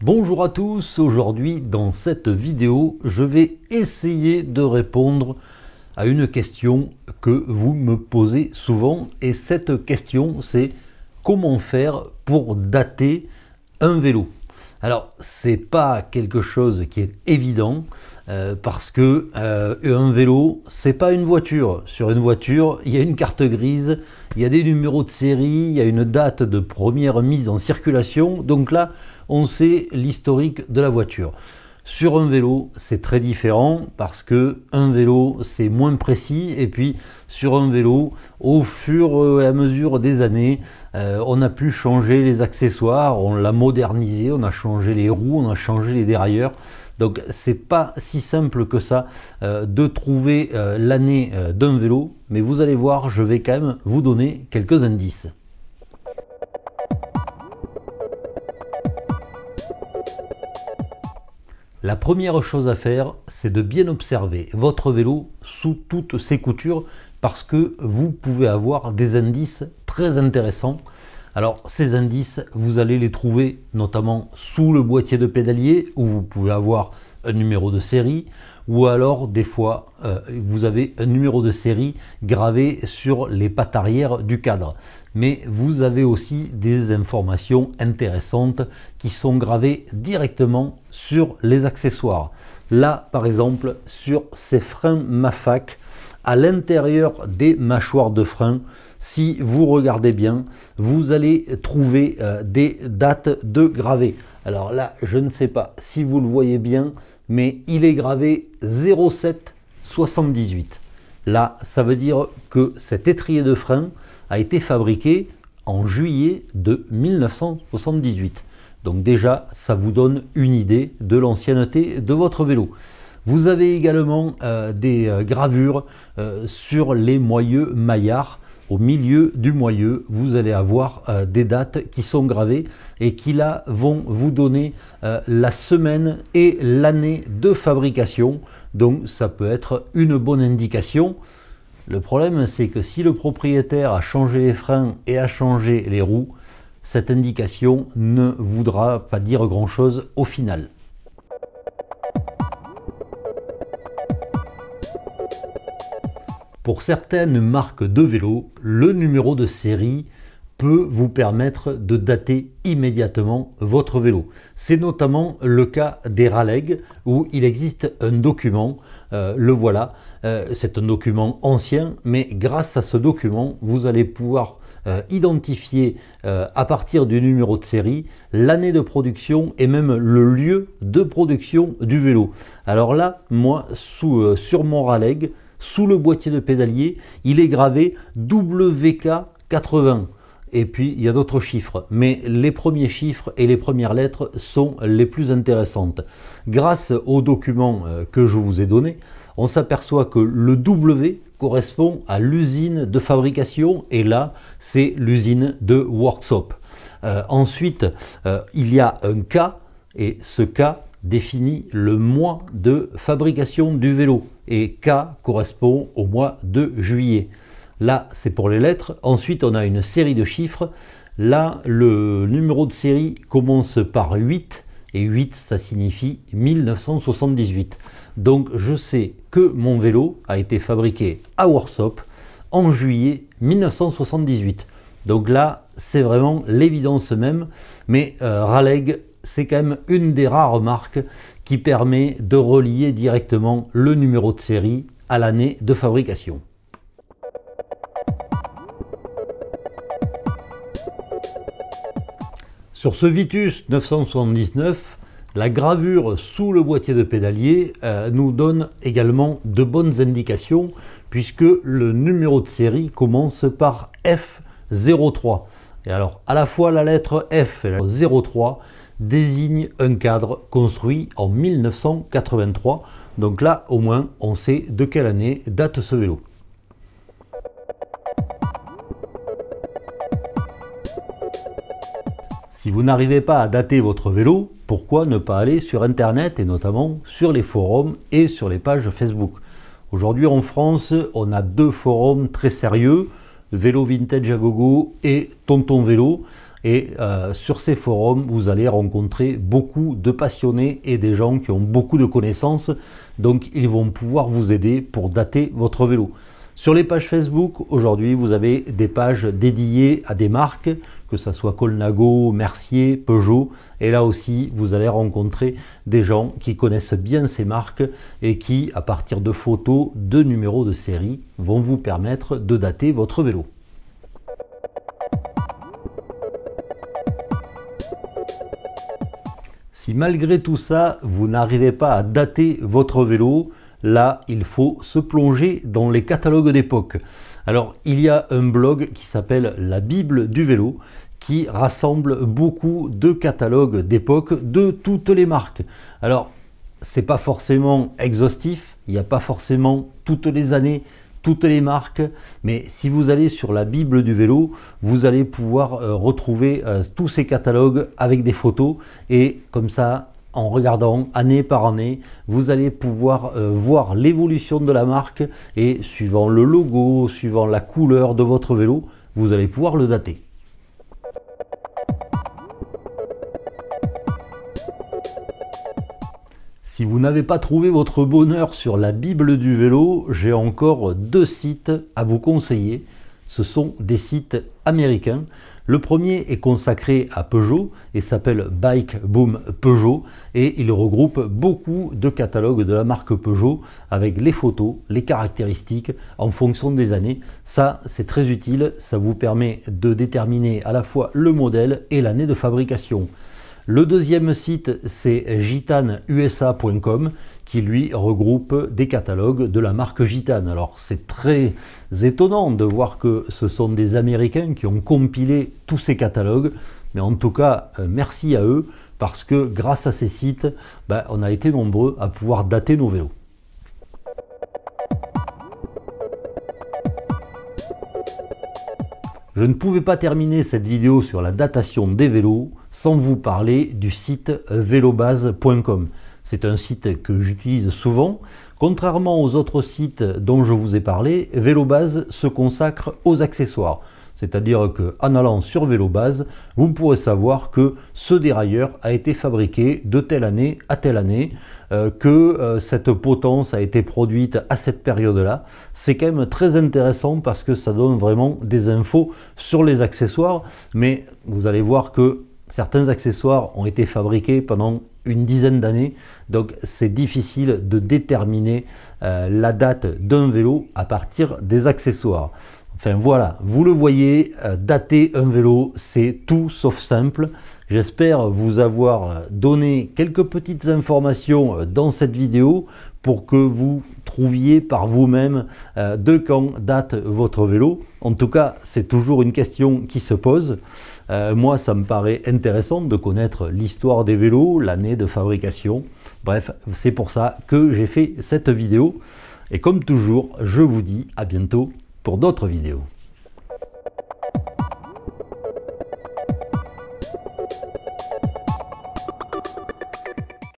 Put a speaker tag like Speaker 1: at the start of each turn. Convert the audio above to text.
Speaker 1: Bonjour à tous, aujourd'hui dans cette vidéo, je vais essayer de répondre à une question que vous me posez souvent et cette question c'est comment faire pour dater un vélo. Alors c'est pas quelque chose qui est évident parce que un vélo c'est pas une voiture. Sur une voiture il y a une carte grise, il y a des numéros de série, il y a une date de première mise en circulation, donc là on sait l'historique de la voiture. Sur un vélo, c'est très différent parce que un vélo, c'est moins précis. Et puis, sur un vélo, au fur et à mesure des années, on a pu changer les accessoires, on l'a modernisé, on a changé les roues, on a changé les dérailleurs. Donc, c'est pas si simple que ça de trouver l'année d'un vélo. Mais vous allez voir, je vais quand même vous donner quelques indices. La première chose à faire, c'est de bien observer votre vélo sous toutes ses coutures parce que vous pouvez avoir des indices très intéressants. Alors ces indices, vous allez les trouver notamment sous le boîtier de pédalier où vous pouvez avoir un numéro de série ou alors des fois vous avez un numéro de série gravé sur les pattes arrière du cadre. Mais vous avez aussi des informations intéressantes qui sont gravées directement sur les accessoires. Là par exemple sur ces freins Mafac, à l'intérieur des mâchoires de frein, si vous regardez bien, vous allez trouver des dates de gravés. Alors là, je ne sais pas si vous le voyez bien, mais il est gravé 0778. Là, ça veut dire que cet étrier de frein a été fabriqué en juillet de 1978. Donc déjà, ça vous donne une idée de l'ancienneté de votre vélo. Vous avez également des gravures sur les moyeux maillards. Au milieu du moyeu, vous allez avoir des dates qui sont gravées et qui là vont vous donner la semaine et l'année de fabrication. Donc ça peut être une bonne indication. Le problème c'est que si le propriétaire a changé les freins et a changé les roues, cette indication ne voudra pas dire grand chose au final. Pour certaines marques de vélos, le numéro de série peut vous permettre de dater immédiatement votre vélo. C'est notamment le cas des Raleigh où il existe un document, le voilà, c'est un document ancien, mais grâce à ce document, vous allez pouvoir identifier à partir du numéro de série l'année de production et même le lieu de production du vélo. Alors là, moi, sur mon Raleigh, sous le boîtier de pédalier, il est gravé WK80. Et puis, il y a d'autres chiffres. Mais les premiers chiffres et les premières lettres sont les plus intéressantes. Grâce au document que je vous ai donné, on s'aperçoit que le W correspond à l'usine de fabrication. Et là, c'est l'usine de Worksop. Ensuite, il y a un K. Et ce K définit le mois de fabrication du vélo. Et K correspond au mois de juillet. Là, c'est pour les lettres. Ensuite, on a une série de chiffres. Là, le numéro de série commence par 8. Et 8, ça signifie 1978. Donc, je sais que mon vélo a été fabriqué à Worksop en juillet 1978. Donc là, c'est vraiment l'évidence même. Mais Raleigh, c'est quand même une des rares marques qui permet de relier directement le numéro de série à l'année de fabrication. Sur ce Vitus 979, la gravure sous le boîtier de pédalier nous donne également de bonnes indications puisque le numéro de série commence par F03. Et alors à la fois la lettre F et la 03 désigne un cadre construit en 1983. Donc là, au moins, on sait de quelle année date ce vélo. Si vous n'arrivez pas à dater votre vélo, pourquoi ne pas aller sur Internet et notamment sur les forums et sur les pages Facebook? Aujourd'hui en France, on a deux forums très sérieux, Vélo Vintage à Gogo et Tonton Vélo. Et sur ces forums, vous allez rencontrer beaucoup de passionnés et des gens qui ont beaucoup de connaissances. Donc ils vont pouvoir vous aider pour dater votre vélo. Sur les pages Facebook, aujourd'hui, vous avez des pages dédiées à des marques, que ce soit Colnago, Mercier, Peugeot. Et là aussi, vous allez rencontrer des gens qui connaissent bien ces marques et qui, à partir de photos, de numéros de série, vont vous permettre de dater votre vélo. Si malgré tout ça, vous n'arrivez pas à dater votre vélo, là, il faut se plonger dans les catalogues d'époque. Alors, il y a un blog qui s'appelle La Bible du vélo, qui rassemble beaucoup de catalogues d'époque de toutes les marques. Alors, c'est pas forcément exhaustif, il n'y a pas forcément toutes les années, toutes les marques, mais si vous allez sur la Bible du vélo, vous allez pouvoir retrouver tous ces catalogues avec des photos, et comme ça, en regardant année par année, vous allez pouvoir voir l'évolution de la marque, et suivant le logo, suivant la couleur de votre vélo, vous allez pouvoir le dater. Si vous n'avez pas trouvé votre bonheur sur la Bible du vélo, j'ai encore deux sites à vous conseiller. Ce sont des sites américains. Le premier est consacré à Peugeot et s'appelle Bike Boom Peugeot, et il regroupe beaucoup de catalogues de la marque Peugeot avec les photos, les caractéristiques en fonction des années. Ça, c'est très utile, ça vous permet de déterminer à la fois le modèle et l'année de fabrication. Le deuxième site, c'est gitanusa.com, qui lui regroupe des catalogues de la marque Gitane. Alors c'est très étonnant de voir que ce sont des Américains qui ont compilé tous ces catalogues, mais en tout cas merci à eux, parce que grâce à ces sites, on a été nombreux à pouvoir dater nos vélos. Je ne pouvais pas terminer cette vidéo sur la datation des vélos sans vous parler du site velobase.com. C'est un site que j'utilise souvent. Contrairement aux autres sites dont je vous ai parlé, Velobase se consacre aux accessoires. C'est-à-dire qu'en allant sur Velobase, vous pourrez savoir que ce dérailleur a été fabriqué de telle année à telle année, que cette potence a été produite à cette période-là. C'est quand même très intéressant parce que ça donne vraiment des infos sur les accessoires, mais vous allez voir que certains accessoires ont été fabriqués pendant une dizaine d'années, donc c'est difficile de déterminer la date d'un vélo à partir des accessoires. Enfin voilà, vous le voyez, dater un vélo, c'est tout sauf simple. J'espère vous avoir donné quelques petites informations dans cette vidéo pour que vous trouviez par vous-même de quand date votre vélo. En tout cas, c'est toujours une question qui se pose. Moi, ça me paraît intéressant de connaître l'histoire des vélos, l'année de fabrication. Bref, c'est pour ça que j'ai fait cette vidéo. Et comme toujours, je vous dis à bientôt pour d'autres vidéos.